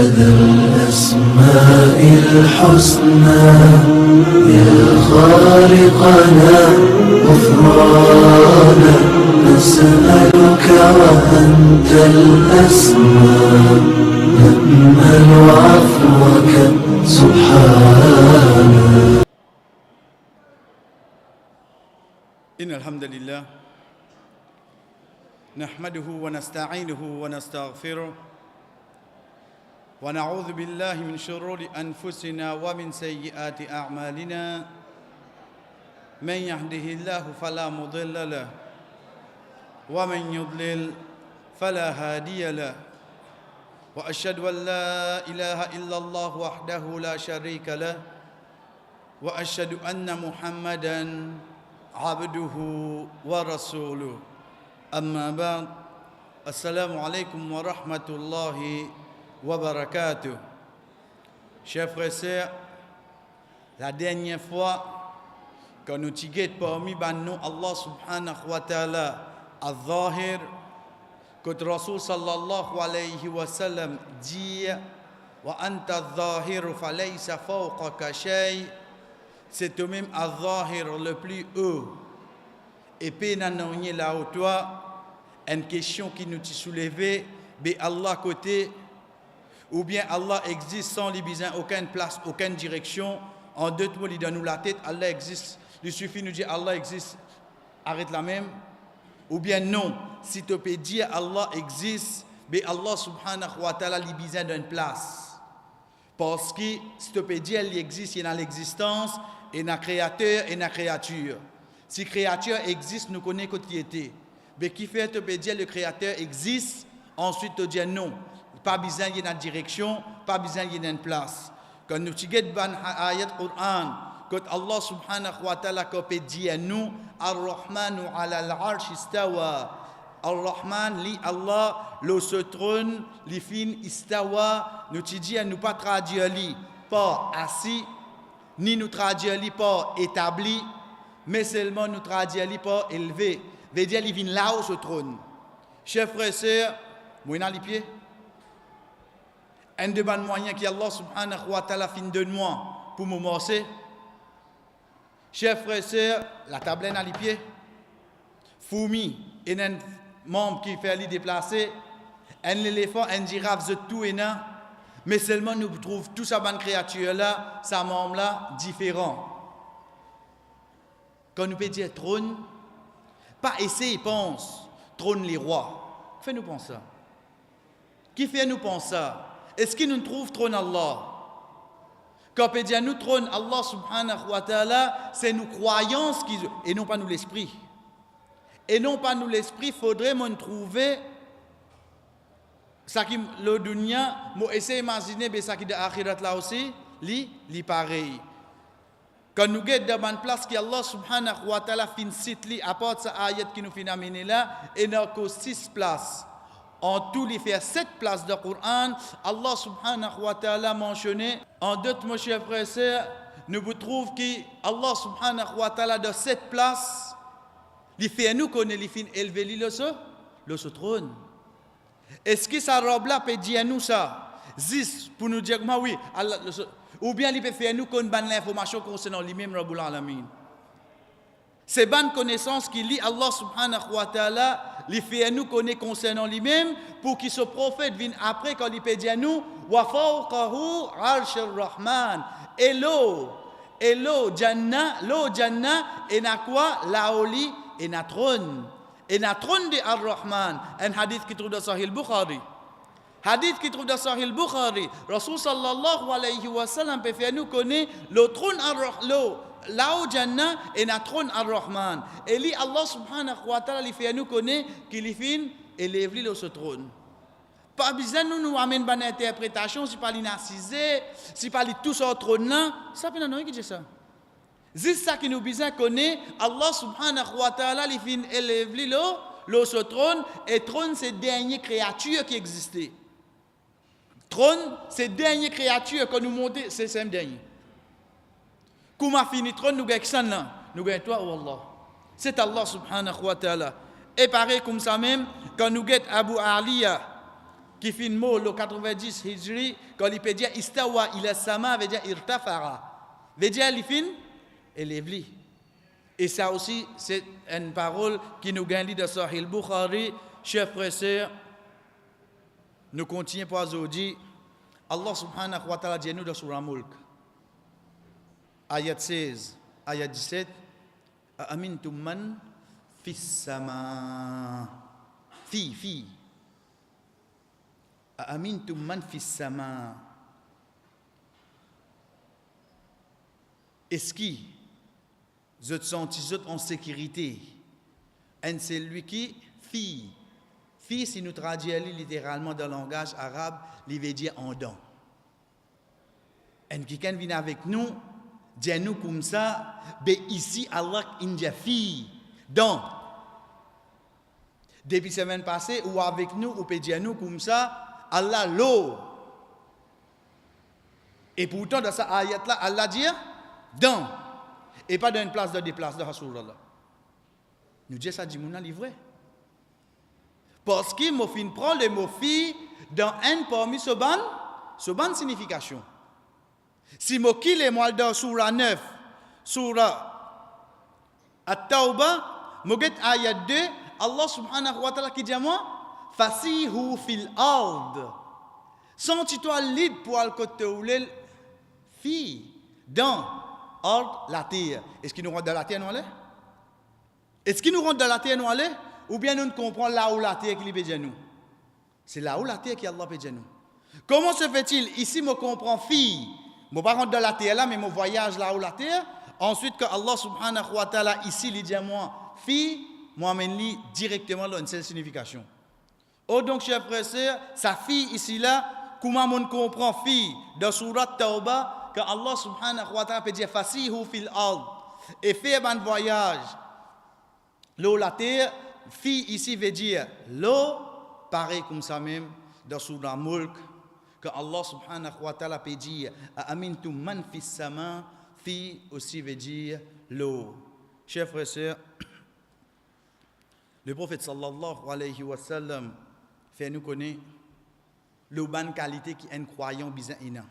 الأسماء الحسنى يا خالقنا غفرانا نسألك وأنت الأسماء نأمل عفوك سبحانك. إن الحمد لله نحمده ونستعينه ونستغفره ونعوذ بالله من شرور أنفسنا ومن سيئات أعمالنا من يهده الله فلا مضل له ومن يضلل فلا هادي له وأشهد أن لا إله إلا الله وحده لا شريك له وأشهد أن محمدًا عبده ورسوله أما بعد السلام عليكم ورحمة الله وبركاته. Chers frères et sœurs, la dernière fois quand nous tiguons parmi nous Allah subhanahu wa ta'ala al-Zahir, que Rasul sallallahu alayhi wa sallam dit wa anta al-Zahir falaysa fawqaka shay, c'est toi-même al-Zahir le plus haut. Et puis nous là où toi une question qui nous soulevée, mais Allah côté ou bien Allah existe sans lui besoin aucune place, aucune direction. En deux mots, il donne nous la tête, Allah existe. Il suffit de nous dire Allah existe, arrête la même. Ou bien non, si tu peux dire Allah existe, mais Allah subhanahu wa ta'ala lui besoin d'une place. Parce que si tu peux dire il existe, il y a l'existence, il y a créateur et une créature. Si créature existe, nous connaissons qui était. Mais qui fait tu peux dire le créateur existe, ensuite tu dis non. Pas besoin de une direction, pas besoin de une place. Quand nous regardons ban ayat Quran, quand Allah subhanahu wa ta'ala peut dire nous, Ar-Rahmanu ala al-arsh istawa. Ar-Rahman li Allah le se trône, li fin istawa. Nous te disons nous pas traduire li pas assis, ni nous traduire li pas établi, mais seulement nous traduire li pas élevé. Veut dire li vient là où se trône. Chers frères et sœurs, moi dans les pieds. Un des bons moyens que Allah subhanahu wa ta'ala fin de moi pour me morcer. Chers frères et sœurs, la table dans les pieds. Fourmi, et un membre qui fait les déplacer. Un éléphant, un girafe, tout et non. Mais seulement nous trouvons tout ça bonne créature là, sa membre là, différent. Quand nous peut dire trône, pas essayer, pense, trône les rois. Fais-nous penser ça. Qui fait nous penser ça? Est-ce qu'il nous trouve trône Allah? Quand on peut dire nous trône Allah subhanahu wa ta'ala, c'est nos croyances et non pas nous l'esprit. Et non pas nous l'esprit, faudrait nous trouver ça qui le dunya, moi essayer d'imaginer mais ça qui de akhirat là aussi, li pareil. Quand nous guette dans une place qui Allah subhanahu wa ta'ala fin cite li apporte sa ayat qui nous fin amener là et n'a que 6 places. En tout, il fait 7 places de Coran. Allah subhanahu wa ta'ala mentionné. En d'autres mots, chers frères et sœurs, nous vous trouvons que Allah subhanahu wa ta'ala de 7 places, il fait nous connaître, il fait élever le trône. Est-ce que sa robe là peut dire nous ça? 10 pour nous dire, oui, Allah, ou bien il peut faire nous connaître l'information concernant lui-même, Rabbul Alamin. C'est bonne connaissance qui lit Allah subhanahu wa ta'ala, les fait nous connaître concernant lui-même, pour qu'il se prophète vienne après quand il peut dire nous, wa fawqahu arshur rahman. Hello, Jannah, et na quoi? Laoli, et na trône. Et na trône de Ar-Rahman. Un hadith qui trouve dans Sahih al-Bukhari. Hadith qui trouve dans Sahih al-Bukhari. Rasul sallallahu alayhi wa sallam peut faire nous connaître le trône là-haut Jannah et na trône Ar-Rahman. Et lui, Allah subhanahu wa ta'ala, il fait nous connaître qu'il est fin et lève le ce trône. Pas besoin de nous amener une interprétation, si pas l'inarcisé, si pas tout ce trône là, ça peut nous qui dit ça. C'est ça qui nous besoin connaître. Allah subhanahu wa ta'ala, il fin élève le ce trône, et trône c'est dernière créature qui existait. Trône, c'est dernière créature que nous montons, c'est le dernier. Comment fini trône, nous gagnons là. Nous gagnons toi, oh Allah. C'est Allah subhanahu wa ta'ala. Et pareil comme ça même, quand nous guettons Abu Aliya, qui fait une mot le 90 Hijri, quand il peut dire istawa ila sama, veut dire irtafara. Veut dire il fin élève. Et ça aussi, c'est une parole qui nous gagne de Sahih Bukhari, chers frères et sœurs. Nous continuons pour aujourd'hui. Allah subhanahu wa ta'ala dit nous dans Surah Mulk. Ayat 16, ayat 17. Amintum man fis sama. Fi. Amintum man fis sama. Est-ce qui vous êtes senti en sécurité? Et c'est lui qui fi. Fi, si nous traduisons littéralement dans le langage arabe, il veut dire en dents. Et quelqu'un vient avec nous, dit nous comme ça, mais ici Allah india fi, donc. Depuis la semaine passée, ou avec nous, ou peut dire nous comme ça, Allah l'eau. Et pourtant, dans cette ayat-là, Allah dit dans. Et pas dans une place de déplace de Rasulullah. Nous disons ça, dit mon livré. Parce qu'il m'a fait prendre le mot fi dans un parmi ce ban signification. Si je quitte les mots dans Surah 9, Surah At-Tawbah, je vais ayat 2, Allah subhanahu wa ta'ala qui dit à moi, Fasihu fil ard. Sens-tu-toi libre pour le côté où l'île fi dans ard la terre. Est-ce qu'il nous rentre dans la terre, nous allez? Est-ce qu'il nous rentre dans la terre, nous allez? Ou bien nous ne comprenons là où la terre qui libère nous? C'est là où la terre qui Allah peut nous. Comment se fait-il? Ici, je comprends fille. Je ne rentre dans la terre là, mais je voyage là où la terre. Ensuite, que Allah subhanahu wa ta'ala, ici, il dit à moi, fille, moi, je directement dans une seule signification. Oh, donc, chers frères et sœurs, sa fille ici là, comment on comprend fille dans Surat Tawbah, que Allah subhanahu wa ta'ala peut dire, fasihu fil ard, et faire un voyage. L'eau, la terre, fille ici veut dire l'eau, pareil comme ça même, dans Surah Mulk, que Allah subhanahu wa ta'ala peut dire, amintum man fis sama, fille aussi veut dire l'eau. Chers frères et sœurs, le prophète sallallahu alayhi wa sallam fait nous connaître le bonne qualité qui est un croyant bizarre ina.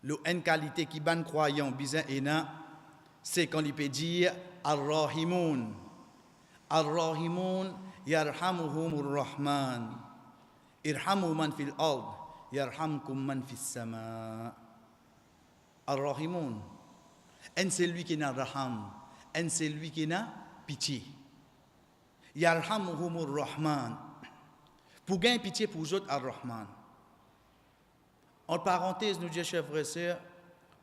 Le bonne qualité qui est un croyant bizarre ina, c'est quand il peut dire ar-rahimun. Ar-rahimun yarhamuhumur rahman. Irhamu man fil ard yarhamkum man fis sama. Ar-rahimun. En c'est lui qui n'a raham. En c'est lui qui n'a pitié. Yarhamuhumur rahman. Pour gagner pitié pour vous autres, ar-rahman. En parenthèse, nous disons, chers frères et sœurs,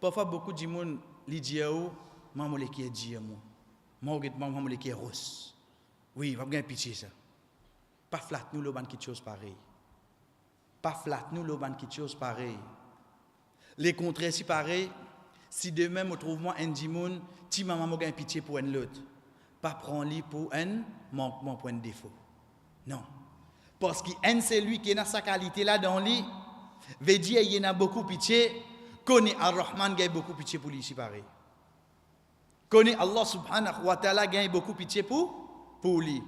parfois beaucoup de gens disent, maman qui est dit, maman qui est rose. Oui, va gagner pitié ça. Pas flatte nous le ban qui chose pareil. Pas flatte nous le ban qui chose pareil. Les contraires si pareil, si demain me trouve moi un dimoun, ti maman gagne pitié pour un l'autre. Pas prendre lui pour un manquement pour un défaut. Non. Parce qu'un c'est lui qui a sa qualité là dans lui, veut dire il y en a beaucoup pitié, connaît Ar-Rahman gagne beaucoup pitié pour lui ici pareil. Connaît Allah subhanahu wa ta'ala gagne beaucoup pitié pour lui.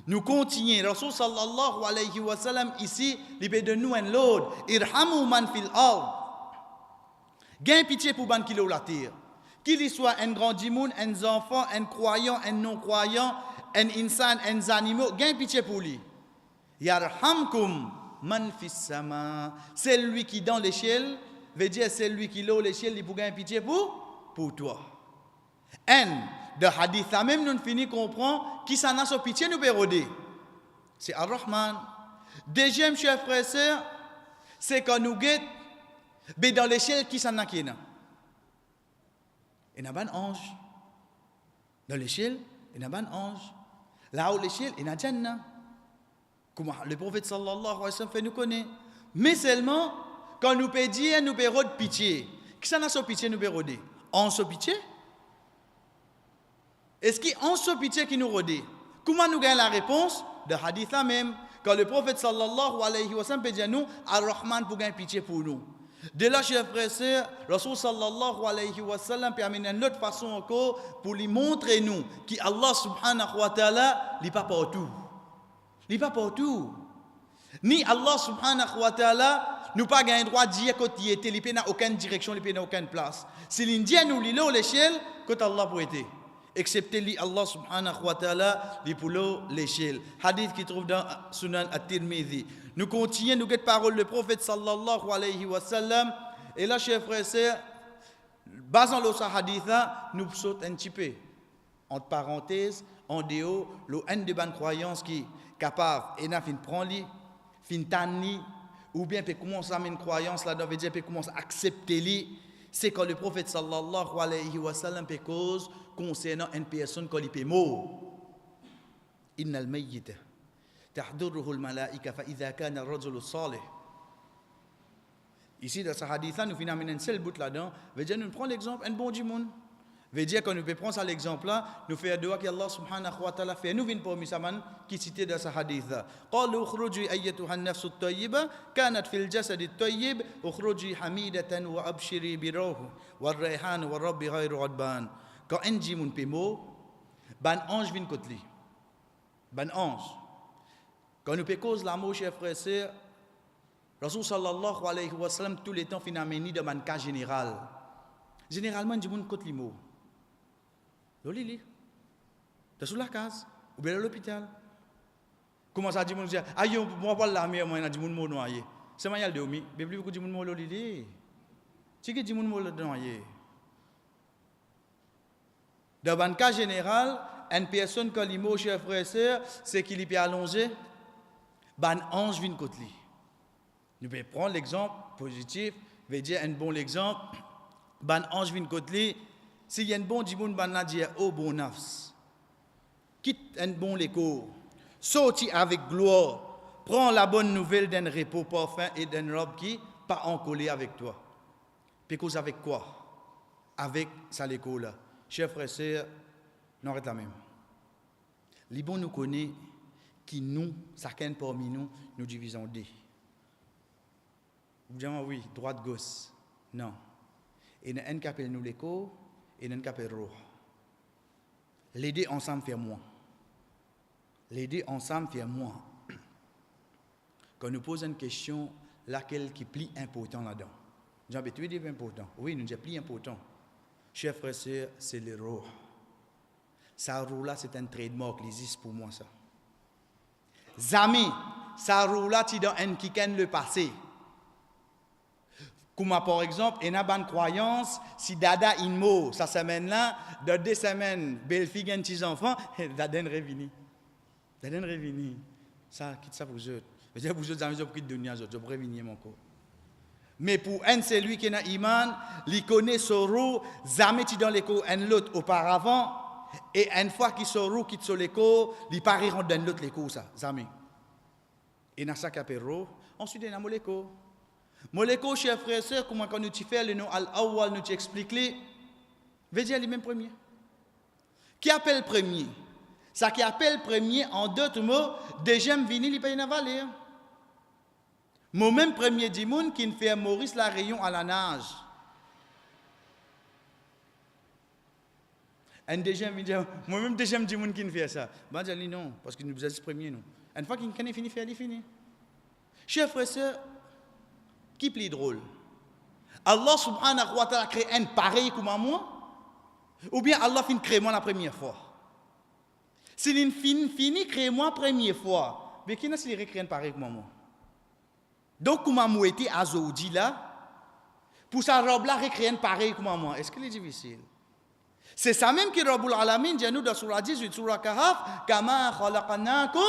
Nous continuons. Rasul sallallahu alayhi wa sallam ici, il peut de nous un l'autre. Irhamu man fil ard. Gagne pitié pour ban qui la terre. Qu'il soit un grand dimoun, un enfant, un croyant, un non-croyant, un insan, un animal, gagne pitié pour lui. Yarhamkum man fis sama. C'est lui qui dans l'échelle, veut dire c'est lui qui l'eau l'échelle, il peut gagner pitié pour toi. Un de hadith là même nous finit comprend qui s'en a son pitié nous péroder. C'est Ar-Rahman. Deuxième chef frère et sœur, c'est quand nous guette mais dans l'échelle qui s'en a qui n'a. Il y a un ange. Dans l'échelle, il y a un ange. Là où l'échelle, il y a un Jannah. Comme le prophète sallallahu alayhi wa sallam fait nous connaître. Mais seulement, quand nous peut dire, nous peut rôder pitié. Qui s'en a son pitié nous peut rôder? En son pitié? Est-ce qu'il y a en son pitié qui nous rôde? Comment nous gagnons la réponse? De hadith là même. Quand le prophète sallallahu alayhi wa sallam peut dire nous, Ar-Rahman pour gagner pitié pour nous. De là, chers frères et sœurs, Rasul sallallahu alayhi wa sallam permet une autre façon encore pour lui montrer nous qu'Allah subhanahu wa ta'ala n'est pas partout. Il n'est pas partout. Ni Allah subhanahu wa ta'ala, nous pas gagné droit de dire qu'il y était, il n'a aucune direction, il n'a aucune place. Si l'Indien nous lit l'échelle, que Allah pour être. Excepté li Allah subhanahu wa ta'ala, li pour l'échelle. Hadith qui trouve dans Sunan at-Tirmidhi. Nous continuons, nous guettons parole du prophète sallallahu alayhi wa sallam. Et là, chers frères et sœurs, basant le hadith, nous sautons un petit peu. Entre parenthèses, en dehors, le un de bonnes croyances qui est capable, et n'a fin prendre li, fin tanni, ou bien peut commencer à avoir une croyance là-dedans, veut dire peut commencer à accepter li, c'est quand le prophète sallallahu alayhi wa sallam peut cause concernant une personne quand il peut mort. Innal mayyita tahduruhu al-malaika fa idha kana ar-rajulu salih. Ici dans ce hadith là nous finissons amener un seul bout là-dedans, veut dire nous prenons l'exemple un bon du monde. Veut dire que nous pouvons prendre ça l'exemple là, nous faire doua que Allah subhanahu wa ta'ala fait nous vinn parmi ça man qui cité dans ce hadith là. Qalu ukhruji ayyatuha an-nafsu at-tayyiba kanat fil jasad at-tayyib ukhruji hamidatan wa abshiri bi ruh wa ar-rayhan wa rabbi ghayru adban. Quand un dit mon pémo, ban ange vinn kotli. Ban ange. Quand nous peut cause l'amour chers frères et sœurs, Rasul sallallahu alayhi wa sallam tous les temps fin ameni de man cas général. Généralement dit mon kotli mo. Loli, t'es sous la case, ou bien à l'hôpital. Comment ça dit mon dire, aïe, moi pas la mer, moi on a dit mon mot noyé. C'est moi y a le domi, mais plus beaucoup dit mon mot loli. C'est que dit mon mot noyé. Dans un cas général, une personne quand il mot chers frères et sœurs, c'est qu'il est allongé, ban ange vient côté lui. Nous pouvons prendre l'exemple positif, veut dire un bon exemple, ban ange vient côté lui. S'il y a un bon dimoun ban dire oh bon nafs, quitte un bon l'écho, sorti avec gloire, prends la bonne nouvelle d'un repos parfum et d'une robe qui pas encollée avec toi. Puis cause avec quoi? Avec ça l'écho là. Chers frères et sœurs, nous arrêtons la même. Les bons nous connaissent qui nous, chacun parmi nous, nous divisons deux. Vous dites oui, droite gauche. Non. Et il y a un qui appelle nous l'écho. Et nous appelons les deux ensemble fait moi. Les deux ensemble fait moi. Quand nous posons une question, laquelle qui est plus important là-dedans? Nous avons tous des important. Oui, nous avons plus important. Chers frères et sœurs, c'est le roh. Ça roue là, c'est un trademark qui existe pour moi ça. Zami, ça roue là, tu dans un qui le passé. Comme par exemple, il y a une croyance, si dada in mot, sa semaine-là, dans 2 semaines, belle fille et petits enfants, dada est revenu. Dada est revenu. Ça, quitte ça pour vous autres. Vous autres, vous quitte de dunia, je vais revenir mon corps. Mais pour un, c'est lui qui a iman, il connaît son roux, jamais tu dans l'écho, un l'autre auparavant, et une fois qu'il sort roux, quitte sur l'écho, il paraît rendre dans l'autre l'écho, ça, jamais. Et dans ça, qu'il roux, ensuite, il y a un l'écho. Moleko, chers frères et sœurs, comment quand nous fais le nom al-awwal, nous t'explique les, veut dire les mêmes premiers. Qui appelle premier? Ça qui appelle premier, en d'autres mots, deuxième vini, il paye une vallée. Mon même premier dimoun qui ne fait Maurice la rayon à la nage. Un deuxième, moi même deuxième dimoun qui ne fait ça. Ben, je dis non, parce que nous sommes premier, nous. Une fois qu'il a fini, il est fini. Chers frères et sœurs, qui est plus drôle? Allah subhanahu wa ta'ala crée un pareil comme moi? Ou bien Allah finit créer moi la première fois? S'il finit créer moi la première fois, mais qui n'a-t-il recréé un pareil comme moi? Donc, comment moi était à Zoudi là, pour sa robe là, recréer un pareil comme moi? Est-ce qu'il est difficile? C'est ça même que Rabbul Alamin dit à nous dans Surah 18, Surah Kahf, Kama khalaqnakum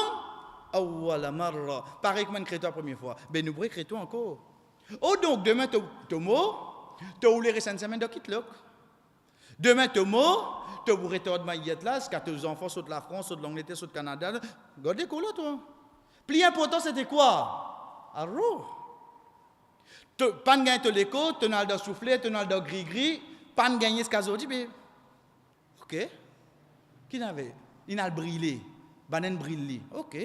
awwala marra. Pareil comme un créateur la première fois. Ben nous pourrions créer toi encore. Oh donc demain tu mort, tu voulais rester une semaine de quitte-loc. Demain tu mort, tu voulais retourner de maillette là, parce que tes enfants sont de la France, sont de l'Angleterre, sont du Canada. Regardez quoi là toi. Plus important c'était quoi? Arro. Pas de gagner de l'écho, tu n'as de souffler, tu n'as de gris-gris, pas de gagner ce cas aujourd'hui. Ok. Qui n'avait? Il a brillé. Banen brillé. Ok.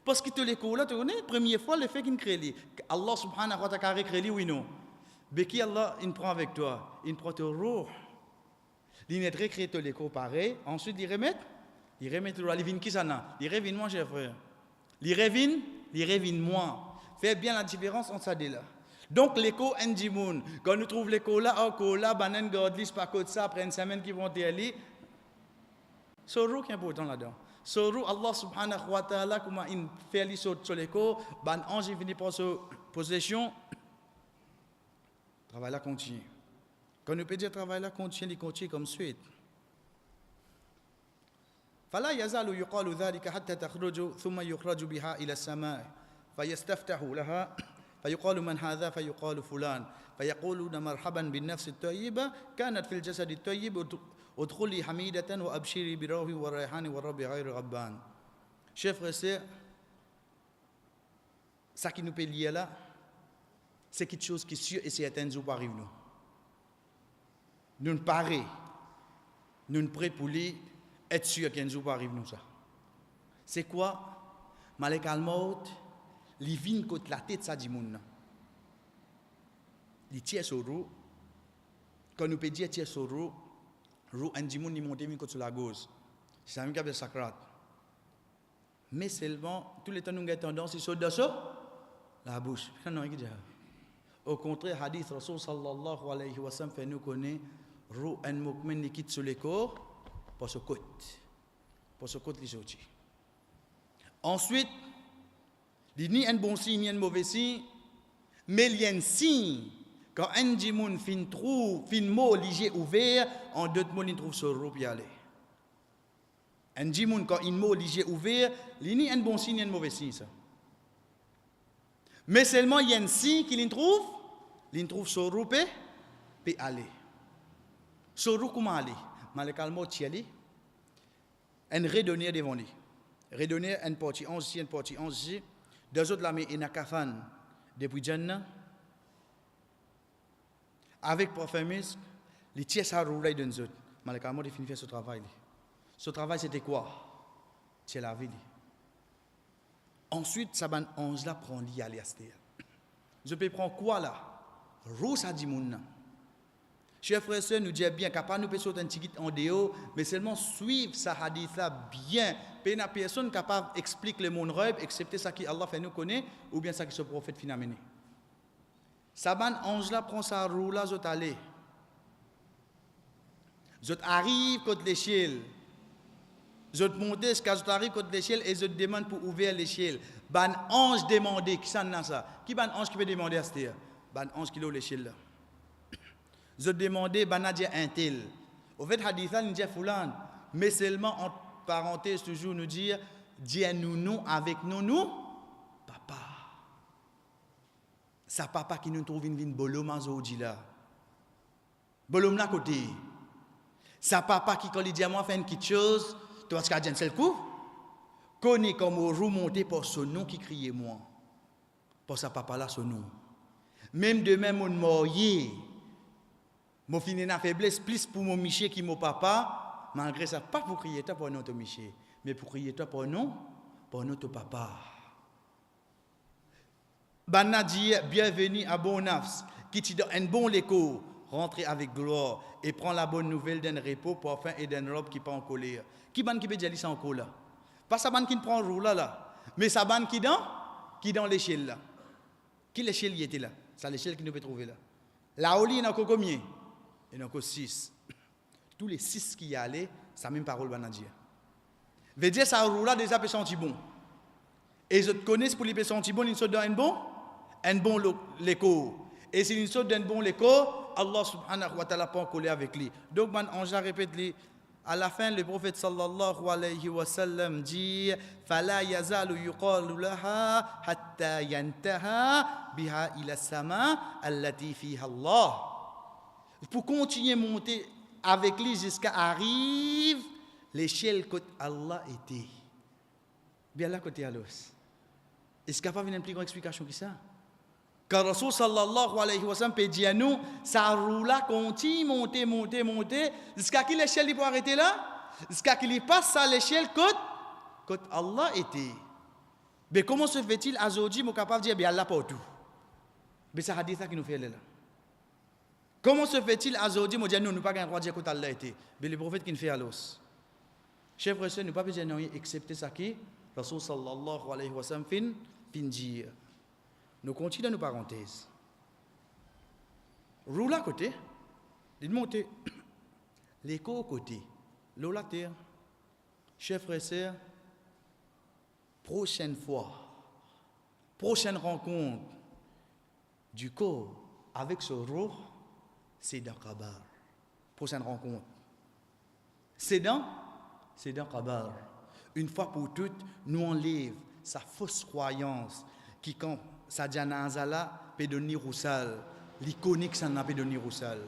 Parce que tu l'écho là, tu connais, première fois, le fait qu'il crée lui. Allah subhanahu wa ta'ala crée lui, oui, non. Mais qui Allah, il prend avec toi? Il prend ton roh. Il n'est pas créé l'écho pareil. Ensuite, il remet le roh. Il revient qui ça n'a? Il revient, mon cher frère. Il revient il révine moins. Faites bien la différence entre ça et là. Donc l'écho Ndimoun, quand nous trouvons l'écho là, banan godlis pas côté ça, après une semaine qui vont aller, c'est le qui est important là-dedans. Soru Allah subhanahu wa ta'ala, comment il fait les choses sur l'écho, ban ange vient pour sa possession, travail là continue. Quand nous peut dire travail là continue, il continue comme suite. فلا يزال يقال ذلك حتى تخرج ثم يخرج بها إلى السماء فيستفتح لها فيقال من هذا فيقال فلان فيقولون مرحبا بالنفس الطيبة كانت في الجسد الطيب ادخلي حميدة وأبشري بالروح والريحان والرب غير غبان. Chers frères et sœurs, ça qui nous peut lier là, c'est quelque chose qui est sûr et certain nous arrive nous. Nous ne parons, nous ne prêts pour lui, être sûr qu'un jour arrive nous ça. C'est quoi? Malek al-Maut, il vient contre la tête ça dit moun. Il tire sur roue. Quand nous peut dire tire sur roue un dimoun il monte contre la gauche. C'est un peu sacrat. Mais seulement tous les temps nous avons tendance à sauter dessus la bouche. Au contraire, hadith Rasul sallallahu alayhi wa sallam fait nous connaître roue un mu'min qui quitte sur le corps. Pour ce côté les sorties. Ensuite, il n'y a ni un bon signe ni un mauvais signe, mais il y a un signe quand un dimoun fin mot léger ouvert, en deux mots il trouve sur roue y aller. Un dimoun quand un mot léger ouvert, il n'y a un bon signe ni un mauvais signe ça. Mais seulement il y a un signe qu'il trouve sur roue peut aller. Sur roue comment aller? Malek al-Maut tiali, un redonner devant lui. Redonner un parti 11 ici, un parti 11 ici. Deux autres la met en kafan depuis Jannah. Avec parfumis, les tiers ça roule d'un autre. Malek al-Maut il finit faire ce travail. Ce travail c'était quoi? C'est la vie. Ensuite, ça ban 11 là prend l'y aller à cette. Je peux prendre quoi là? Rose a dit moun. Chers frères et sœurs, nous disons bien capable nous peut sauter un petit en dehors, mais seulement suivre sa hadith là bien. Pas une personne capable d'expliquer le monde rêve, excepté ça qui Allah fait nous connaître, ou bien ça qui ce prophète fin amené. Saban ange là prend sa roue là, zot aller. Zot arrive côté l'échelle. Zot monte jusqu'à zot arrive côté l'échelle et zot demande pour ouvrir l'échelle. Ban ange demander qui ça ça? Qui ban ange qui peut demander à cette? Ban ange qui est l'échelle là. Je demandais, Banadia un tel. Au fait, haditha nous dit Foulan, mais seulement en parenthèse, toujours nous dire, dis-nous avec nous, papa. Ça, papa qui nous trouve une bolom en zodi là. Bolom là côté. Ça, papa qui, quand il dit à moi, fait une petite chose, tu vois ce qu'il y a un seul coup? Connais comme au remonter pour son nom qui criait moi. Pour sa papa là, son nom. Même de même, on morier. Mon fini na faiblesse plus pour mon miché qui mon papa, malgré ça pas pour crier toi pour notre miché, mais pour crier toi pour notre papa. Banna dit bienvenue à bon nafs, qui te donne un bon écho, rentrer avec gloire et prend la bonne nouvelle d'un repos parfum et d'une robe qui pas en colère. Qui ban qui peut dire ça en colère? Pas ça ban qui prend roue là, mais ça ban qui dans l'échelle là. Qui l'échelle y était là? C'est l'échelle qui nous peut trouver là. La oli n'a encore combien? Il y en a encore 6. Tous les 6 qui y allaient, c'est la même parole banadia. Veut dire ça roule là déjà peut sentir bon. Et je te connais pour les sentir bon, ils sont dans un bon l'écho. Et si ils sont dans un bon l'écho, Allah subhanahu wa ta'ala pas coller avec lui. Donc man ange répète lui. À la fin, le prophète sallallahu alayhi wa sallam dit fala yazalu yuqalu laha hatta yantaha biha ila sama allati fiha Allah. Pour continuer à monter avec lui jusqu'à arrive l'échelle que Allah était. Bien là côté alors. Est-ce qu'il n'y a pas une plus grande explication que ça? Quand Rasul sallallahu alayhi wa sallam peut dire à nous, ça roule là, continue, monter, jusqu'à qui l'échelle il peut arrêter là? Jusqu'à qu'il passe à l'échelle que Allah était. Mais comment se fait-il aujourd'hui, mon capable de dire, bien Allah pour tout? Mais c'est hadith qui nous fait là. Comment se fait-il aujourd'hui, mon Dieu, nous pas qu'un droit de dire que Allah était? Mais le prophète qui nous fait à l'os. Chers frères et sœurs, nous ne pouvons pas dire non, excepté ça qui, Rasul sallallahu alayhi wa sallam fin dire, nous continuons nos parenthèses. Roule à côté, il monte. L'écho au côté, l'eau la terre. Chers frères et sœurs, prochaine fois, prochaine rencontre du corps avec ce roux, c'est dans Kabar. Prochaine rencontre. C'est dans Kabar. Une fois pour toutes, nous enlève sa fausse croyance qui, quand sa janaza là, peut donner roussal, l'iconique ça n'a pas donné roussal.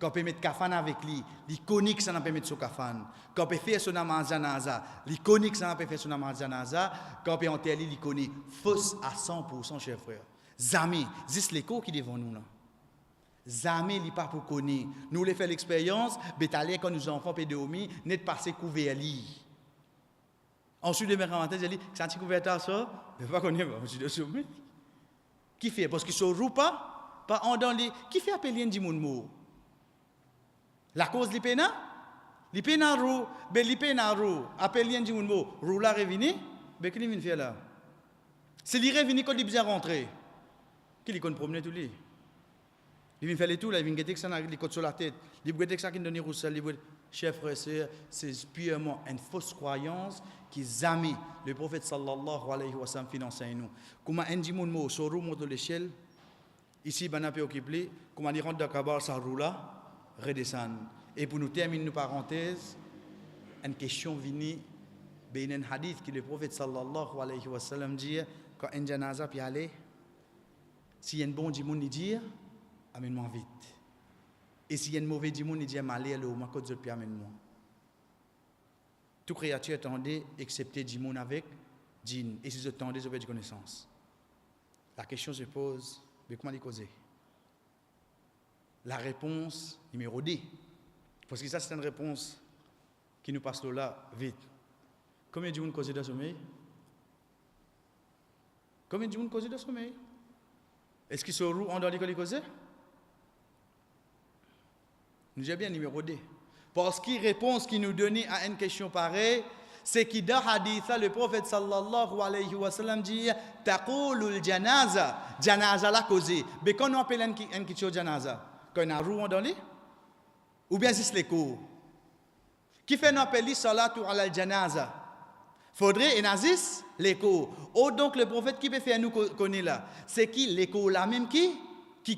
Quand on peut mettre kafan avec lui, l'iconique ça n'a pas mettre son kafan. Quand on peut faire son namaz janaza, l'iconique ça n'a pas faire son namaz janaza. Quand on peut enterrer l'iconique, fausse à 100%, chers frères. Jamais, c'est l'écho qui est devant nous là. Jamais il pas pour connaître. Nous les fait l'expérience, bétalé quand nous enfants peut dormir, net passer couvert lit. Ensuite de mes commentaires, j'ai dit, ça tu couvert ça, mais pas connaître, je suis de sommet. Qui fait parce qu'ils se roule pas en dans les qui fait appeler un monde mot. La cause li pena rou, be li pena rou, appeler un monde mot, rou la revenir, be qui vient faire là. C'est li revenir quand il bien rentrer. Qui li kon promener tout lui. Il vient faire les tout là, il vient guetter que ça n'a les côtes sur la tête. Il vient guetter que ça qui donne roussel, chers frères et sœurs, c'est purement une fausse croyance qui jamais le prophète sallallahu alayhi wa sallam enseigne nous. Comment un dimoun mo sur roue monte l'échelle, ici ben peu occupé, comment il rentre dans Kabar ça roule là, redescend. Et pour nous terminer nos parenthèses, une question venue ben un hadith que le prophète sallallahu alayhi wa sallam dit quand un janaza puis aller, si un bon dimoun il dit amène-moi vite. Et s'il y a un mauvais démon, il dit malé le ma côte de pied amène-moi. Toute créature attendait excepté démon avec djinn. Et si vous attendez, vous avez de connaissance. La question se pose, mais comment les causer? La réponse numéro 2. Parce que ça c'est une réponse qui nous passe là vite. Combien de démons causent de sommeil? Combien de démons causent de sommeil? Est-ce qu'ils se roulent en dans les causes? Nous avons bien numéro 2. Parce que la réponse qui nous donne à une question pareille, c'est que dans le hadith, le prophète sallallahu alayhi wa sallam dit taqulul janaza, janaza la causé. Mais quand on appelle un question janaza, quand on a roue dans lui, ou bien c'est l'écho. Qui fait nous appeler salatu ala janaza? Faudrait un azis l'écho. Oh donc le prophète qui peut faire nous connaître là, c'est qui l'écho là même qui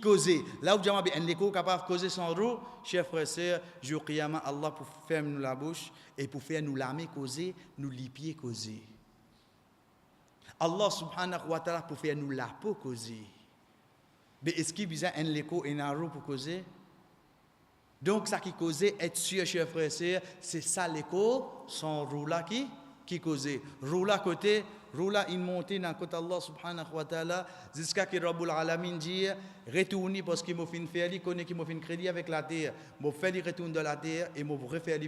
causait. Là où j'ai un l'écho capable de causer sans roue, chers frères et sœurs, jour qiyamah, Allah pour faire nous la bouche et pour faire nous l'armée causer, nous les pieds causer. Allah subhanahu wa ta'ala pour faire nous la peau causer. Mais est-ce qu'il y a un l'écho et un roue pour causer? Donc ça qui causait, être sûr, chers frères et sœurs, c'est ça l'écho, sans roue là qui causait. Roue là côté, roue là une montée dans côté Allah subhanahu wa ta'ala, jusqu'à que Rabbul Alamin dit, retournez parce qu'il m'a fait faire, il connaît qu'il m'a fait crédit avec la terre, m'a fait il retourne de la terre et m'a refaire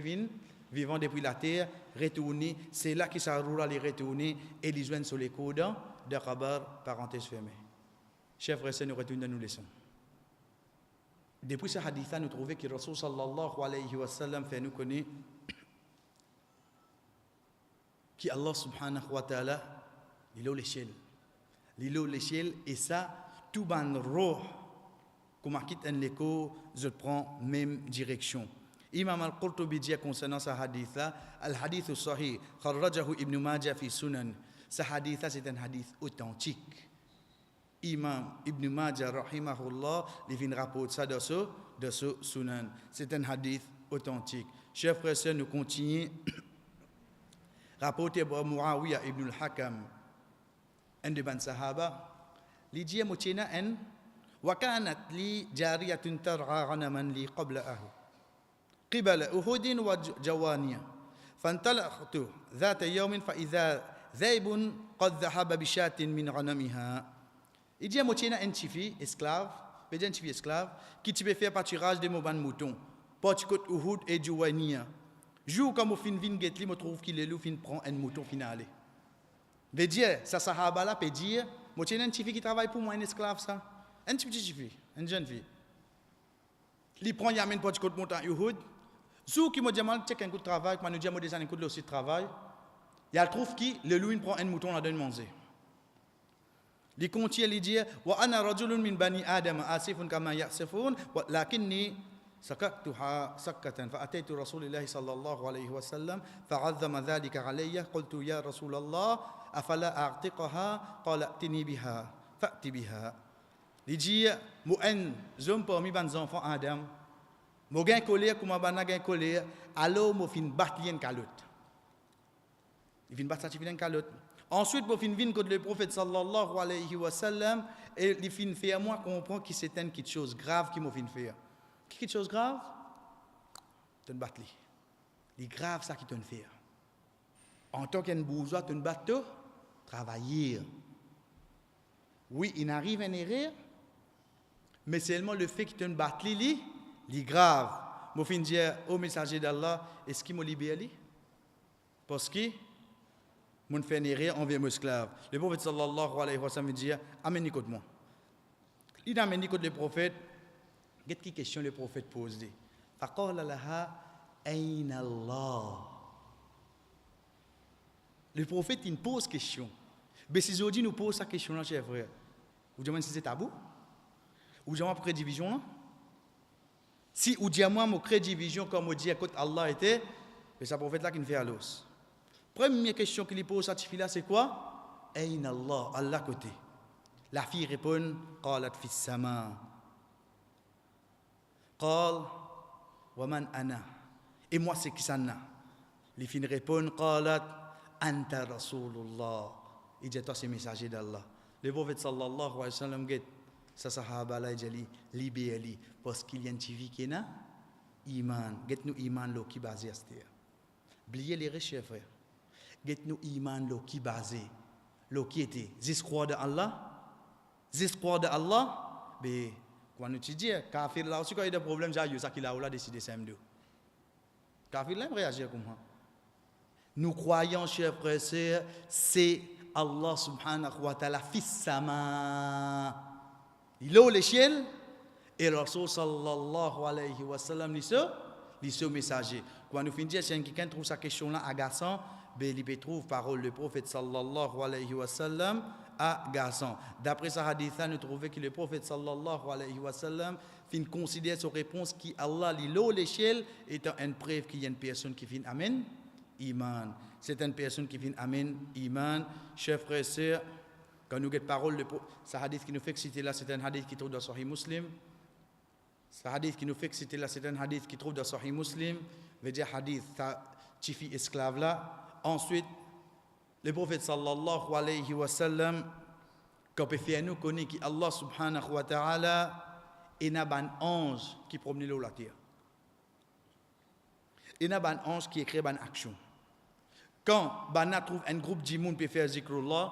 vivant depuis la terre, retourner, c'est là que ça roule là, les retourner et les joindre sur les codes de Khabar, parenthèse fermée. Chers frères et sœurs, nous retournons nous leçons. Depuis ce hadith, nous trouvons que Rasul sallallahu alayhi wa sallam fait nous connaître qui Allah subhanahu wa ta'ala, il a l'échelle. Il a l'échelle et ça, tout ban roh, comme on quitte un écho, je prends même direction. Imam al-Qurtubi dit concernant ce hadith-là, al-hadith sahih, kharrajahu Ibn Majah fi sunan. Ce hadith-là, c'est un hadith authentique. Imam Ibn Majah, rahimahullah, il vient rapporter ça de ce sunan. C'est un hadith authentique. Chers frères et sœurs, nous continuons. Rapporté par Muawiyah ibn al-Hakam, un de ban sahaba, il dit mochena en wa kanat li jariyatun tar'a ghanaman li qablahu qibala uhud wa jawaniya fantalaqtu ذات يوم فإذا ذئب قد ذهب بشاة من غنمها. Il dit mochena un chifi esclave, un chifi esclave qui te fait faire pâturage de mon mouton, porte côte Uhud et Jawaniya. Jour comme au fin vin getli me trouve qu'il est le fin prend un mouton final. Veut dire ça sahaba là peut dire moi j'ai un petit fille qui travaille pour moi un esclave ça un petit fille une jeune fille. Il prend y amène pour du côté montant Uhud. Jour qui me demande check un coup de travail quand nous dit moi des un coup de aussi de travail. Il trouve qui le loup prend un mouton là donne manger. Il continue à dire wa ana rajulun min bani adam asifun kama yasifun lakinni سكتها سكة فأتيت رسول الله صلى الله عليه وسلم فعظم ذلك علي قلت يا رسول الله أفلا أعتقها قال ائتني بها فأت بها. Il dit moi un homme parmi les enfants Adam mo gain colère comme bana gain colère alors mo fin battre une calotte. Il fin battre ça fin calotte. Ensuite mo fin vinn contre le prophète sallallahu alayhi wa sallam et il fin faire moi comprendre que c'est une quelque chose grave qui mo fin faire. Quelque chose grave, tu ne bats pas. C'est grave ça qui te fait. En tant qu'un bourgeois, tu ne bats pas, travailler. Oui, il arrive une erreur, mais seulement le fait que tu ne bats pas, c'est grave. Je vais dire au messager d'Allah, est-ce qu'il m'a libéré? Parce que je fais une erreur envers mon esclave. Le prophète sallallahu alayhi wa sallam dit, amène côté moi. Il amène côté le prophète. Quelle question le prophète pose? فقال لها أين الله. Le prophète il pose question. Mais si aujourd'hui nous pose sa question là, chers frères, vous demandez si c'est tabou? Ou jamais après division là? Si ou dit moi mon crée division comme on dit écoute Allah était, mais ça prophète là qui nous fait à l'os. Première question qu'il pose à cette fille là c'est quoi? أين Allah, Allah côté. La fille répond قالت في السماء. قال ومن أنا et moi c'est qui ça n'a. Les filles répondent قالت أنت رسول الله. Il dit toi c'est messager d'Allah. Le prophète sallallahu alayhi wa sallam dit sa sahaba là il dit libéré parce qu'il identifie qu'il a iman. Get nous iman lo qui basé à cette. Oubliez les riches frères. Get nous iman lo qui basé lo qui était. Zis croire de Allah. Zis croire de Allah. Mais quand nous dis kafir là aussi quand il y a des problèmes j'ai ça qu'il a là décidé samedi. Kafir là réagir comme ça. Nous croyons chers frères et sœurs c'est Allah subhanahu wa ta'ala fis sama. Il est au l'échelle et le Rasul sallallahu alayhi wa sallam dit ce messager. Quand nous finissons si quelqu'un trouve sa question là agaçant, ben il peut trouver parole du prophète sallallahu alayhi wa sallam agaçant. D'après ce hadith nous trouvons que le prophète sallallahu alayhi wa sallam fin considère sa réponse qui Allah li l'eau l'échelle étant une preuve qu'il y a une personne qui fin amen iman. C'est une personne qui fin amen iman. Chers frères et sœurs, quand nous avons parole de ce hadith qui nous fait citer là, c'est un hadith qui trouve dans Sahih Muslim. Ce hadith qui nous fait citer là, c'est un hadith qui trouve dans Sahih Muslim. Veut dire hadith tifi esclave là. Ensuite, le prophète sallallahu alayhi wa sallam, quand peut faire nous connaître qu'Allah subhanahu wa ta'ala est un ange qui promène la terre. Il y a un ange qui écrit une action. Quand on trouve un groupe de monde qui peut faire zikrullah,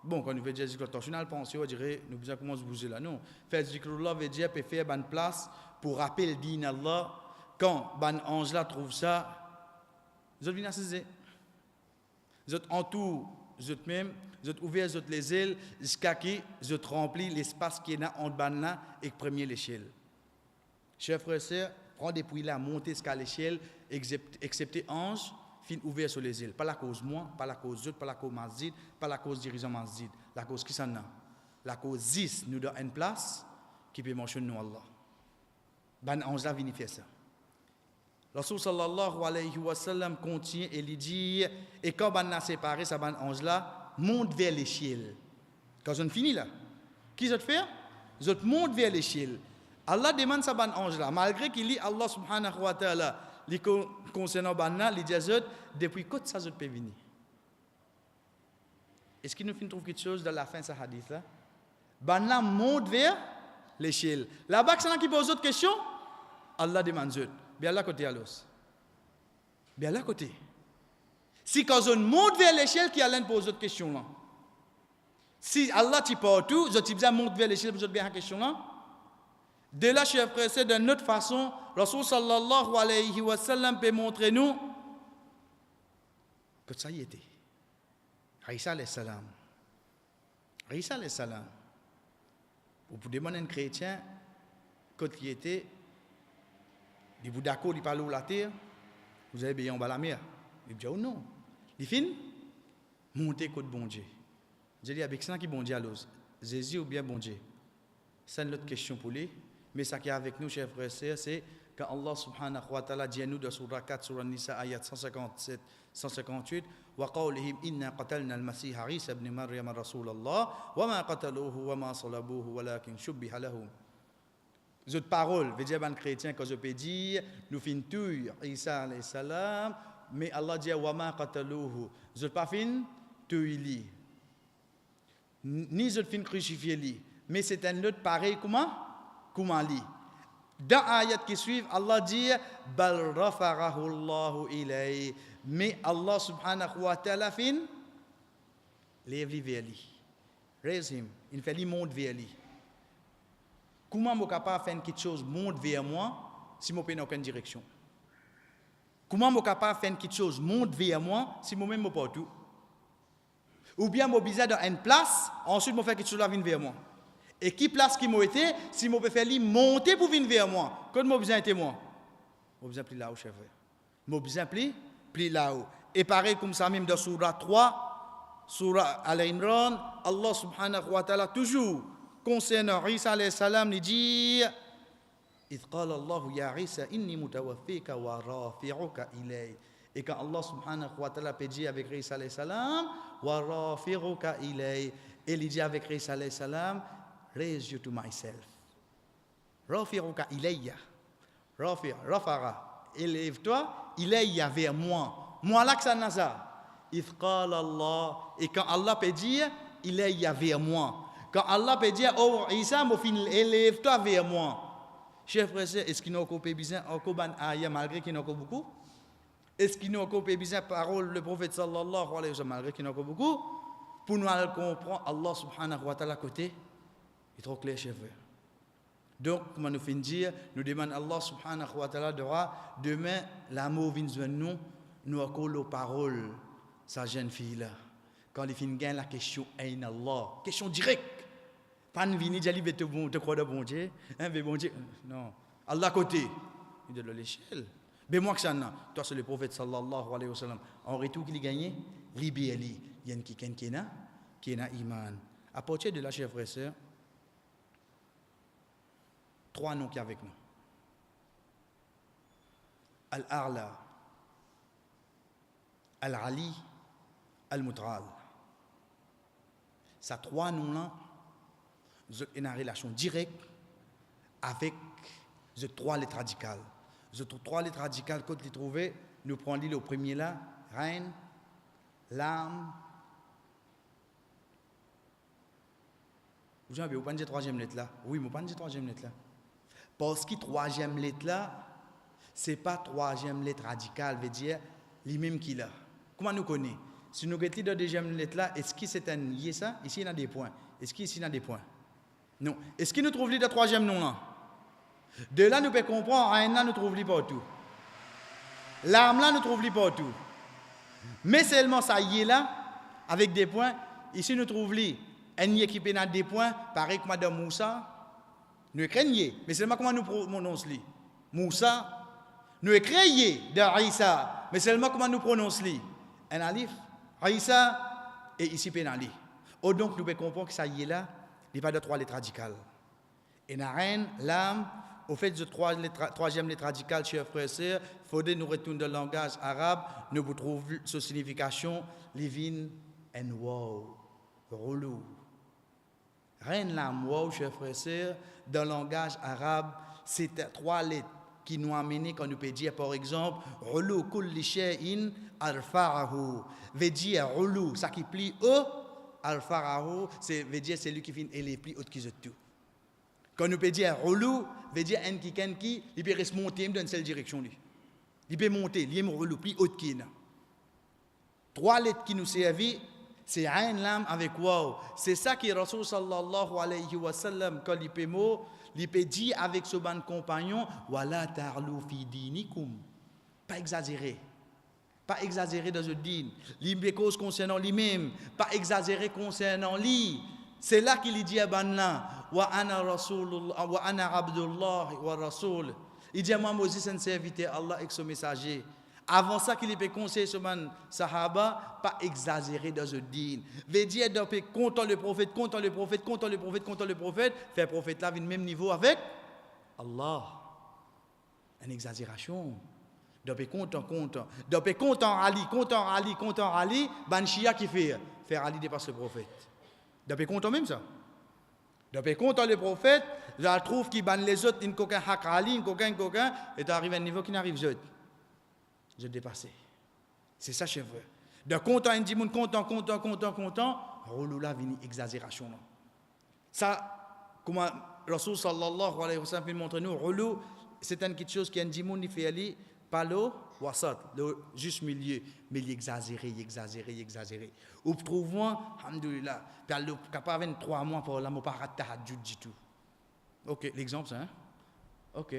bon, quand nous faisons zikrullah, attention, on dirait, nous besoin comment se bouger là, non. Faire zikrullah veut dire peut faire une place pour rappeler le din Allah. Quand un ange là trouve ça, vous êtes venus à vous êtes entourés, vous êtes même, vous êtes ouverts, vous êtes les ailes, jusqu'à qui vous êtes remplis l'espace qui est là entre ban là et premier l'échelle. Chers frères et sœurs, prends des puits là, montez jusqu'à l'échelle, excepté ange, fin ouvert sur les îles. Pas la cause moi, pas la cause autre, pas la cause masjid, pas la cause dirigeant masjid. La cause qui s'en a. La cause 10 nous donne une place qui peut mentionner nous Allah. Ben ange là vient faire ça. Rasul sallallahu alayhi wa sallam continue et il dit et quand on a séparé ça ban ange là monte vers l'échelle. Quand on finit là, qui ça fait? Vous monte vers l'échelle. Allah demande ça ban ange là malgré qu'il lit Allah subhanahu wa ta'ala li concernant banna li dit depuis quand ça peut venir. Est-ce qu'il nous trouve quelque chose dans la fin de ce hadith là? Banna monte vers l'échelle. Là-bas c'est qui pose d'autres questions? Allah demande zut. Bien là côté alos. Bien là côté. Si quand on monte vers l'échelle qui Allah pose d'autres questions là. Si Allah t'y porte tout, je t'y bien monte vers l'échelle pour bien la question là. De là, chers frères, c'est d'une autre façon, Rasul sallallahu alayhi wa sallam peut montrer nous que ça y était. Isa alayhi salam. Isa alayhi salam. Vous pouvez demander à un chrétien, quand il était, il vous d'accord, il parle de la terre, vous avez bien en bas la mer. Il dit, oh non. Il finit, montez côté bon Dieu. Je dis, avec ça qui bon Dieu à l'os. Jésus ou bien bon Dieu? C'est une autre question pour lui. Mais ce qui est avec nous, chers frères et sœurs, c'est quand Allah subhanahu wa ta'ala dit à nous dans Surah 4, Surah Nisa, ayat 157, 158, وَقَوْلِهِمْ إِنَّا قَتَلْنَا الْمَسِيحَ عِيسَى ابْنِ مَرْيَمَ رَسُولَ اللَّهِ وَمَا قَتَلُوهُ وَمَا صَلَبُوهُ وَلَكِنْ شُبِّهَ لَهُمْ. Cette parole, veut dire, les chrétiens, quand je peux dire, nous finissons tout, Isa alayhi salam, mais Allah dit, وَمَا قَتَلُوهُ. Je ne pas fin, tout il ni je fin crucifié lui, mais c'est un autre pareil, comment lui. Dans l'ayat qui suit, Allah dit bal rafa'ahu Allahu ilayhi, mais Allah subhanahu wa ta'ala fin lève lui vers lui, raise him, il fait lui monte vers lui. Comment je suis capable de faire quelque chose monte vers moi si je n'ai pas aucune direction? Comment je suis capable de faire quelque chose monte vers moi si je même pas tout? Ou bien je suis dans une place, ensuite je fais quelque chose qui vient vers moi. Et qui place qui m'a été, si je peux faire lui monter pour venir vers moi, quand je besoin été moi, je besoin plus là-haut, chef frère. Je besoin plus là-haut. Et pareil comme ça même dans Surah 3, Surah Al-Imran, Allah subhanahu wa ta'ala toujours concernant Isa alayhi salam, il dit إذ قال الله يا عيسى إني متوفيك ورافعك إلي. Et quand Allah subhanahu wa ta'ala peut dire avec Isa alayhi salam, wa rafi'uka ilay, et il dit avec Isa alayhi salam, raise you to myself. Rafi'uka ilayya. Rafara, élève-toi, ilayya vers moi. Moi là que ça n'a ça. If qala Allah, et quand Allah peut dire, ilayya vers moi. Quand Allah peut dire, oh Isa, élève-toi vers moi. Chers frères, est-ce qu'il nous a encore besoin, encore ban ayah malgré qu'il nous a encore beaucoup? Est-ce qu'il nous a encore besoin de parole le prophète sallallahu alayhi wa sallam, malgré qu'il nous a encore beaucoup, pour nous comprendre Allah subhanahu wa ta'ala côté? Il est trop clair, chers frères. Donc, comme nous finissons dire, nous demandons Allah subhanahu wa ta'ala demain, l'amour vient de nous, nous avons les paroles, sa jeune fille-là. Quand il finit la question, Aïn Allah, question directe. Pas de venir dire, te croire de bon Dieu, bon Dieu. Non. Allah côté, il est de l'échelle. Mais moi que ça, toi c'est le prophète sallallahu alayhi wa sallam. En retour qu'il a gagné, libéré. Il y a un qui a iman. À partir de là, chers frères et sœurs, 3 noms qui sont avec nous. Al-A'la, Al-Ali, Al-Mut'al. Ces 3 noms-là, ils ont une relation directe avec les 3 lettres radicales. Les 3 lettres radicales, quand les trouvez, nous prenons le premier là, Reine, l'âme. Vous ne pouvez pas dire 3e lettre là. Oui, je ne peux pas dire 3e lettre là. Parce que 3e lettre là, ce n'est pas 3e lettre radicale, veut dire lui-même qui l'a. Comment nous connaissons? Si nous regardons la 2e lettre là, est-ce que c'est un lié ça? Ici, il y a des points. Est-ce qu'ici, il y a des points? Non. Est-ce qu'il nous trouve le 3e nom là? De là, nous pouvons comprendre, Reine là, nous trouvons partout. L'âme là, nous trouvons partout. Mais seulement ça y est là, avec des points. Ici, nous trouvons un nier qui peut des points, pareil que Madame Moussa. Nous craignons, mais seulement comment nous prononçons li? Moussa. Nous craignons de Isa, mais seulement comment nous prononçons un alif, Isa, et ici pénali. Oh, donc nous pouvons comprendre que ça y est là, il n'y a pas de 3 lettres radicales. Et la reine, l'âme, au fait de 3e lettre radicale, chers frères et sœurs, il faudrait nous retourner dans le langage arabe, nous vous trouvons sa signification, livin and wow, relou. Reine, l'âme, wow, chers frères et sœurs, dans le langage arabe, c'est 3 lettres qui nous amènent quand nous peut dire, par exemple, relou kulli shay'in arfa'ahu, veut dire relou, ça qui plie haut, arfa'ahu, veut dire c'est lui qui finit et les plis haut qui se tout. Quand nous peut dire relou, veut dire un qui, il peut rester monter dans une seule direction. Il peut monter, il est relou, plus haut qu'il y a. 3 lettres qui nous servent, c'est un lam avec wow. C'est ça que Rasul sallallahu alayhi wa sallam, quand il peut dire avec ce bon compagnon, wala ta'lu fi dinikum. Pas exagérer. Pas exagérer dans le din. Les causes concernant lui-même. Pas exagérer concernant lui. C'est là qu'il dit à Banna, wa ana rasulullah, wa ana abdullah wa rasul. Il dit à moi, Moses, un serviteur, Allah et son messager. Avant ça, qu'il ait conseillé sur man sahaba, pas exagérer dans le din. Veut dire, content le prophète, faire prophète là, au même niveau avec Allah. Une exagération. Depuis content. Depuis content Ali, ban Shia qui fait. Faire Ali dépasse le prophète. Depuis content même ça. Depuis content le prophète, je trouve qu'il ban les autres, une coquin hak Ali, une coquin, et arrivé à un niveau qui n'arrive jamais. Je dépassé. C'est ça, chef. De content, un dimoun, content, relou là, vini exagération. Ça, comment Rasul sallallahu alayhi wa sallam montre nous, relou, c'est une petite chose qui est un dimoun, il fait aller, pas le wasat, le juste milieu, mais il exagéré. Ou trouvons, alhamdoulilah, puis il est capable de 3 mois pour la pas rater tahajjud du tout. Ok, l'exemple, c'est hein? Ok.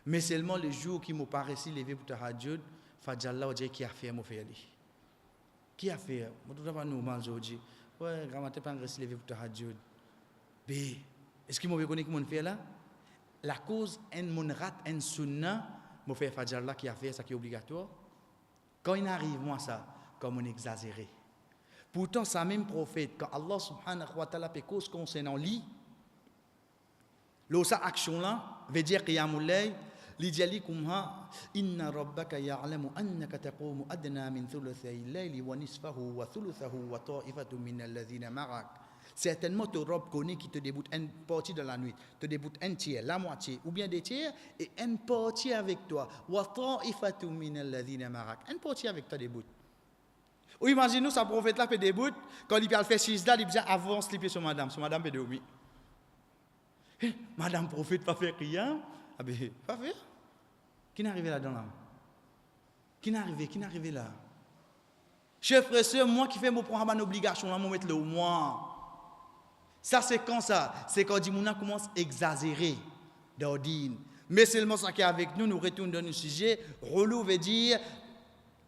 Mais seulement le jour qui m'a paraissé levé pour tahajjud, Fadjallah a dit qui a fait mon fait aller. Qui a fait? Moi tout d'abord normal aujourd'hui. Ouais, grammaire pas resté levé pour tahajjud. B. Est-ce que moi reconnaît que mon fait là? La cause en mon rat en sunna, mon fait Fadjallah qui a fait ça qui est obligatoire. Quand il arrive moi ça, comme on exagéré. Pourtant ça même prophète quand Allah subhanahu wa ta'ala fait cause concernant lui. L'autre action là veut dire qiyamul layl لجلكمها إن ربك يعلم أنك تقوم أدنى من ثلثي الليل ونصفه وثلثه وطائفة من الذين معك. Certainement, ton robe connaît qui te déboute une partie de la nuit, te déboute un tiers, la moitié, ou bien des tiers, et une partie avec toi. وطائفة من الذين معك. Une partie avec toi déboute. Ou imaginez-nous, ce prophète-là fait déboute, quand il fait 6 là, il dit avance les pieds sur madame peut dormir. Madame prophète pas faire rien. Ah ben, pas faire. Qui n'est arrivé là-dedans là? Qui n'est arrivé là? Chers frères et sœurs, moi qui fais mon programme d'obligation, là, je mettre le moi. Ça, c'est quand ça? C'est quand Dimouna commence à exagérer d'ordine. Mais seulement ça qui est avec nous, nous retournons dans le sujet. Relou veut dire,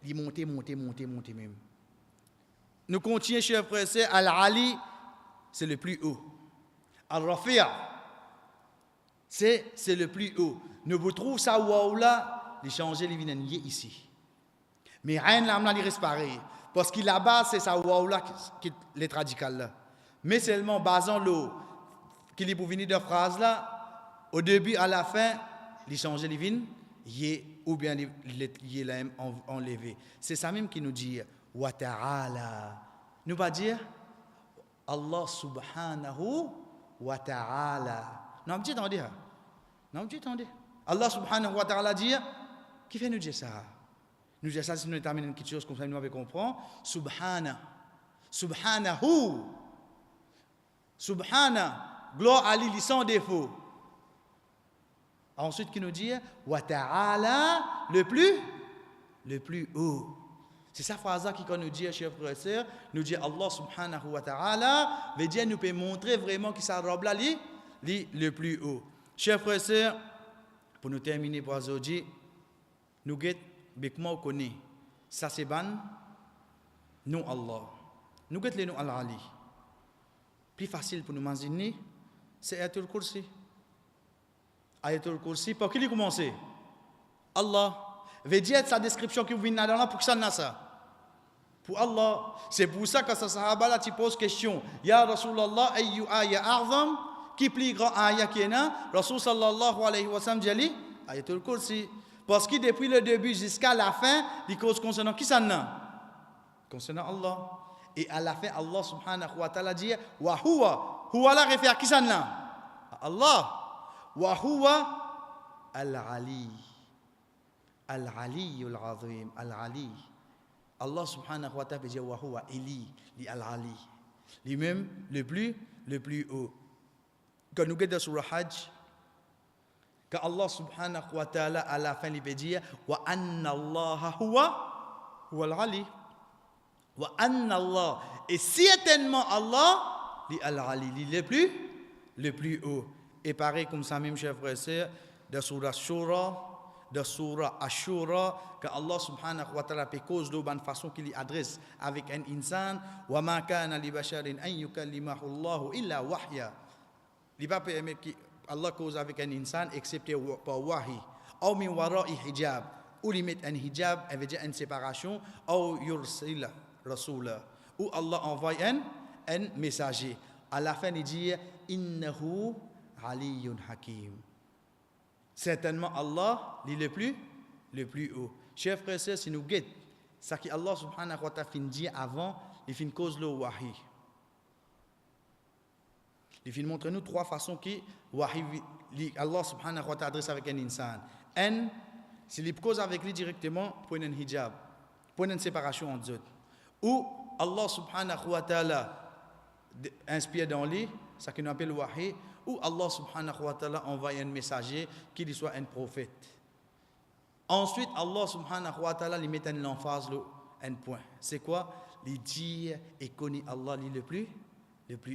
il monte même. Nous continuons, chers frères et sœurs, Al-Ali, c'est le plus haut. Al-Rafi'a, c'est le plus haut. Nous vous trouvons ça waouh là, les changer les vinaniers ici. Mais rien là, il reste pareil. Parce que là-bas, c'est ça waouh là qui est radical là. Mais seulement basant l'eau, qu'il est pour venir de phrase là, au début, à la fin, les changer les vins, ou bien les là enlevé. C'est ça même qui nous dit, wa ta'ala. Nous pas dire, Allah subhanahu wa ta'ala. Non, tu attendez. Allah subhanahu wa ta'ala dit, qui fait nous dire ça? Nous dire ça si nous terminons quelque chose comme ça, nous avons compris. Subhana, gloire à lui sans défaut. Ensuite, qui nous dit, wa ta'ala, le plus haut. C'est sa phrase qui quand nous dit, chers frères et sœurs, nous dit Allah subhanahu wa ta'ala, veut dire nous peut montrer vraiment que ça robe là, le plus haut. Chers frères et sœurs, pour nous terminer pour aujourd'hui, nous guettons, comment on connaît, ça c'est ban, nous Allah. Nous guettons les noms Al-Ali. Plus facile pour nous imaginer, c'est Ayatul Kursi. Ayatul Kursi, pour qui il commence? Allah. Veut dire sa description qui vient là pour que ça n'a ça. Pour Allah. C'est pour ça que ce sahaba là, tu poses question. Ya Rasulallah, ayyu aya a'zam? Qui plus grand ayat qui est là, Rasul sallallahu alayhi wa sallam dit Ayatul Kursi. Parce que depuis le début jusqu'à la fin, il cause concernant qui ça n'a? Concernant Allah. Et à la fin, Allah subhanahu wa ta'ala dit wa huwa la réfère à qui ça n'a? Allah. Wa huwa al-Ali. Al-Ali al-Azim. Al-Ali. Allah subhanahu wa ta'ala dit wa huwa ili li al-Ali. Lui-même le plus haut. Quand nous regardons sur le Hajj, quand Allah subhanahu wa ta'ala à la fin il peut dire wa anna Allah huwa al-Ali. Wa anna Allah, et certainement Allah li al-Ali, le plus haut. Et pareil comme ça même chers frères et sœurs, de surah Shura, de surah Ashura, que Allah subhanahu wa ta'ala fait cause de bonne façon qu'il adresse avec un insan, wa ma kana li basharin an yukallimahu Allah illa wahya. Il va permettre que Allah cause avec un insan excepté par wahi, ou min wara'i hijab, ou il met un hijab, elle veut dire une séparation, ou yursil rasula, ou Allah envoie un messager. À la fin, il dit innahu aliyyun hakim. Certainement, Allah, il est le plus haut. Chers frères et sœurs, si nous guettons, ce que Allah subhanahu wa ta'ala fin dit avant, il fin cause le wahi. Il fin montrer nous trois façons que Allah subhanahu wa ta'ala adresse avec un insan. Un, s'il cause avec lui directement pour un hijab, pour une séparation entre eux. Ou Allah subhanahu wa ta'ala inspire dans lui, ce qu'on appelle wahi, ou Allah subhanahu wa ta'ala envoie un messager qui soit un prophète. Ensuite, Allah subhanahu wa ta'ala lui met une emphase, un point. C'est quoi? Il dit et connaît Allah le plus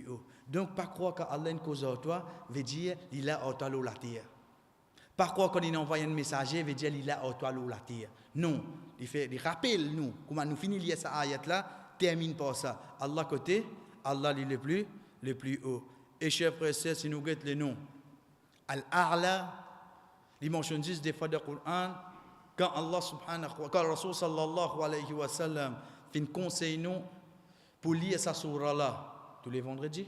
haut. Donc, pas croire qu'Allah une cause à toi, veut dire il a à toi la terre. Pas croire qu'il envoie un messager, veut dire il a à toi la terre. Non, il rappelle nous, comment nous finissons cette ayat-là, termine par ça. Allah côté, Allah est le plus haut. Et chers frères et sœurs, si nous regardons les noms, Al-A'la, il mentionne juste des fois dans le Coran, quand Allah subhanahu wa ta'ala, quand Rasul sallallahu alayhi wa sallam fin conseille nous pour lire sa surah-là tous les vendredis,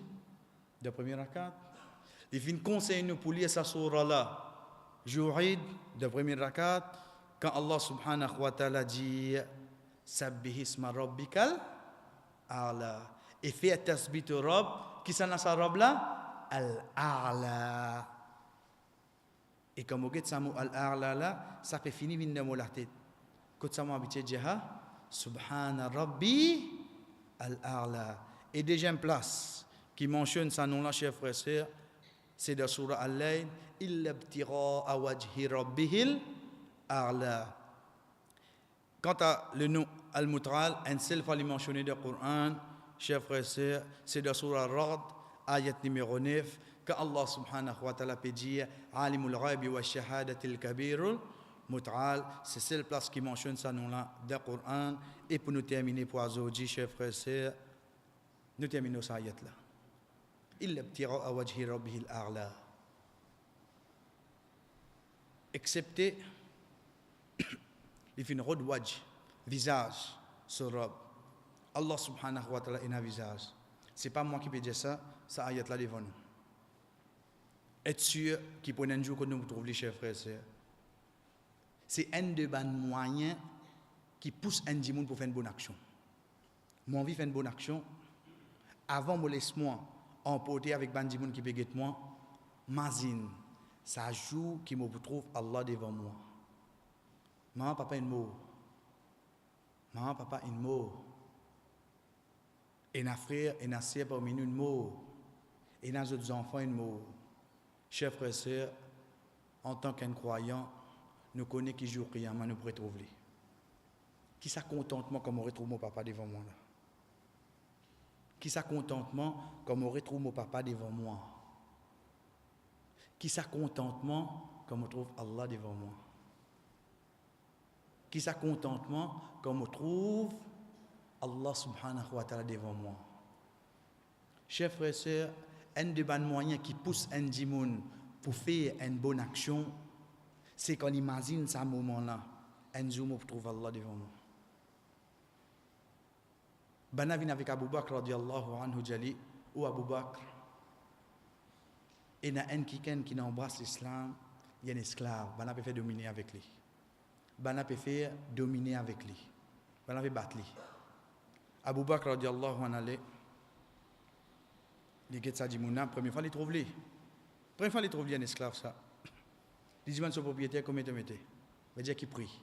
de première rakat, il fin conseille nous pour lire sa surah-là, jour Eid, de première rakat, quand Allah subhanahu wa ta'ala dit Sabbih isma rabbikal a'la, et fait tasbih au Rabb, qui s'en a sa robe là? Al-A'la. Et comme vous voyez, ça mot Al-A'la là, ça peut finir vite dans la tête. Quand ça m'a habitué dire Subhana Rabbi Al-A'la. Et deuxième place qui mentionne ça nom là, chers frères et sœurs, c'est dans Surah Al-Layl, Illa ibtira wajhi rabbihil a'la. Quant à le nom Al-Mut'al, un seul fois mentionné dans le Coran, chers frères et sœurs, c'est dans Surah Al-Ra'd, ayat numéro 9, quand Allah subhanahu wa ta'ala peut dire Alimul ghaibi wa shahadatil kabirul mut'al, c'est celle place qui mentionne ça nom-là dans le Coran. Et pour nous terminer pour aujourd'hui, chers frères et sœurs, nous terminons cette ayat-là. Illa ibtira wajhi rabbihil a'la. Excepté, il fait une rod wajh, visage, sur robe. Allah subhanahu wa ta'ala a un visage. Ce n'est pas moi qui peux dire ça, ça ayat là devant nous. Être sûr qu'il peut un jour que nous trouvons les chers frères et sœurs. C'est un de bons moyens qui pousse un monde pour faire une bonne action. Moi, envie de faire une bonne action. Avant, moi, laisse-moi emporter avec un monde qui peut guetter moi. Mazine, ça joue qui me trouve Allah devant moi. Maman, papa, une mot. Maman, papa, une mot. Et nos frères et nos sœurs parmi nous, une mot. Et nos autres enfants, une mot. Chers frères et sœurs, en tant qu'un croyant, nous connaissons qui joue rien, mais nous pourrons trouver. Qui ça contentement comme on retrouve mon papa devant moi là? Qui ça contentement comme on retrouve mon papa devant moi? Qui ça contentement comme on trouve Allah devant moi? Qui ça contentement comme on trouve Allah subhanahu wa ta'ala devant moi? Chers frères et sœurs, un des bons moyens qui pousse un dimoun pour faire une bonne action, c'est qu'on imagine ce moment-là, un jour pour trouver Allah devant moi. Banavin avec Abu Bakr radiallahu anhu jali, ou Abu Bakr, et il y a un qui embrasse l'islam, il y a un esclave, Bana peut faire dominer avec lui. Bana peut faire dominer avec lui. Bana peut battre lui. Abu Bakr radiallahu anhu, il dit ça dit mon première fois il trouve lui. Première fois il trouve lui un esclave ça. Il dit son propriétaire comment te mettez. Il dire qu'il prie.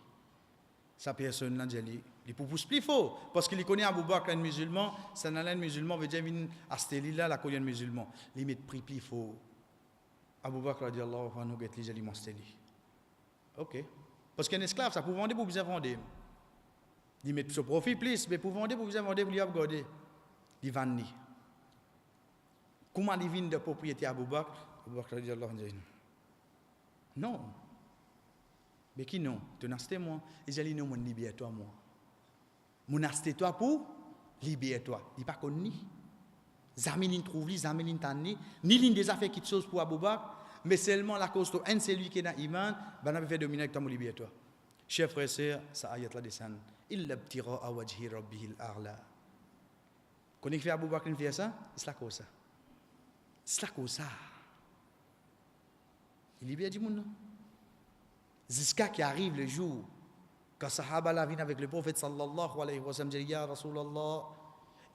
Sa personne là dit il pousse plus fort parce qu'il connaît Abu Bakr un musulman, ça n'a un musulman veut dire vinn asteli là la connaît musulman. Il met prie plus fort. Abu Bakr radiallahu anhu get li masteli. OK. Parce qu'un esclave ça pour vendre pour bien vendre. Il met son profit plus mais pour vendre pour bien vendre pour lui garder. Il vend ni. Comment il vient de propriété Abu Bakr? Abu Bakr radiallahu anhu. Non. Mais qui non? Tu n'as pas moi. Et j'ai dit non, mon libère-toi moi. Mon toi pour libère-toi. Il n'est pas connu. Zamilin trouve li, Zamilin tanni. Ni l'une des affaires qui chose pour Abu Bakr, mais seulement la cause de un c'est lui qui est dans l'iman, ben on peut faire dominer avec toi mon libère-toi. Chers frères et sœurs, ça ayat la descend. Illa ibtira'a wajhi rabbihil a'la. Quand il fait Abu Bakr fait ça, c'est la cause. C'est la cause. Il libère du monde. Jusqu'à qui arrive le jour quand Sahaba la viennent avec le prophète sallallahu alayhi wa sallam, dit Ya Rasulallah,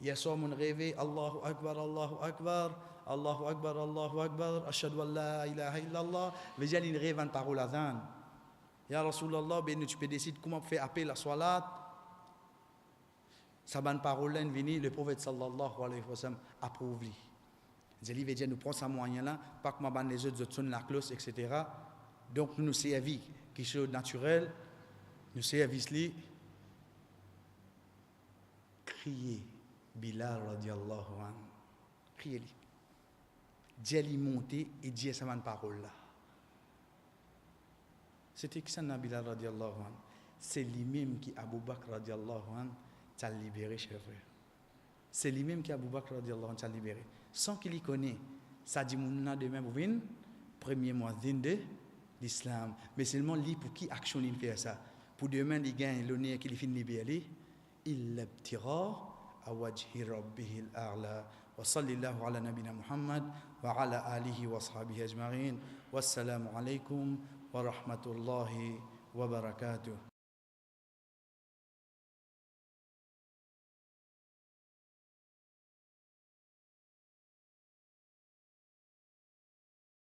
ya somun rêvé, Allahu Akbar, Allahu Akbar, Allahu Akbar, Allahu Akbar, Ashhadu an la ilaha illallah. Déjà, il rêve une parole à zan. Ya Rasulallah, ben tu peux décider comment faire appel la salat. Ça bonne parole là, venu le prophète sallallahu alayhi wa sallam approuve. Il veut dire nous prend ça moyen là, pas que ma les autres sont la close, etc. Donc nous servis quelque chose de naturel, nous servis crier Bilal radiallahu anhu, crier lui. Dieu lui monter et dire ça bonne parole là. C'était qui ça Bilal radiallahu anhu? C'est lui-même qui Abu Bakr radiallahu anhu t'a libéré, cher frère. C'est lui-même qui Abu Bakr radiallahu anhu t'a libéré. Sans qu'il y connaisse, ça dit mouna demain pour venir, premier muazzin de l'islam. Mais seulement lui pour qui action il fait ça. Pour demain, il gagne l'honneur qu'il finit libéré. Il l'abtira à wajhi rabbihil a'la. Wa sallallahu ala nabina Muhammad wa ala alihi wa sahbihi ajma'in. Wassalamu alaikum wa rahmatullahi wa barakatuh.